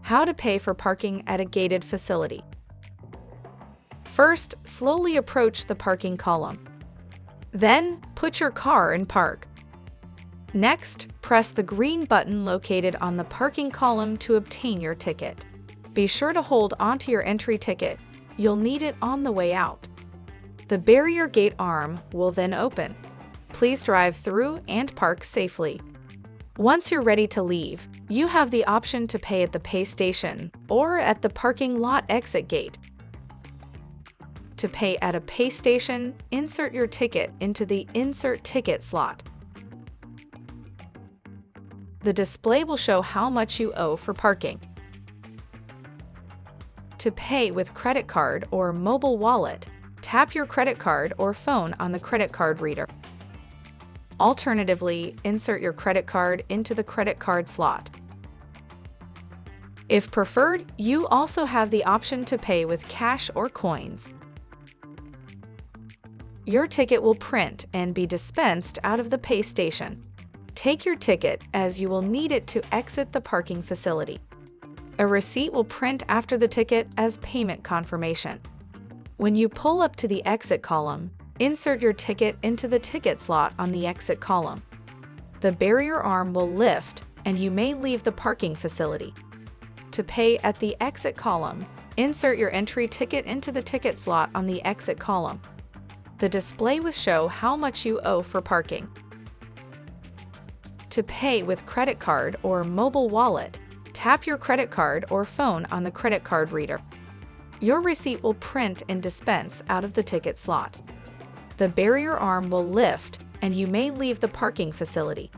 How to pay for parking at a gated facility. First, slowly approach the parking column. Then, put your car in park. Next, press the green button located on the parking column to obtain your ticket. Be sure to hold onto your entry ticket. You'll need it on the way out. The barrier gate arm will then open. Please drive through and park safely. Once you're ready to leave, you have the option to pay at the pay station or at the parking lot exit gate. To pay at a pay station, insert your ticket into the Insert Ticket slot. The display will show how much you owe for parking. To pay with credit card or mobile wallet, tap your credit card or phone on the credit card reader. Alternatively, insert your credit card into the credit card slot. If preferred, you also have the option to pay with cash or coins. Your ticket will print and be dispensed out of the pay station. Take your ticket as you will need it to exit the parking facility. A receipt will print after the ticket as payment confirmation. When you pull up to the exit column, insert your ticket into the ticket slot on the exit column. The barrier arm will lift and you may leave the parking facility. To pay at the exit column, insert your entry ticket into the ticket slot on the exit column. The display will show how much you owe for parking. To pay with credit card or mobile wallet, tap your credit card or phone on the credit card reader. Your receipt will print and dispense out of the ticket slot. The barrier arm will lift and you may leave the parking facility.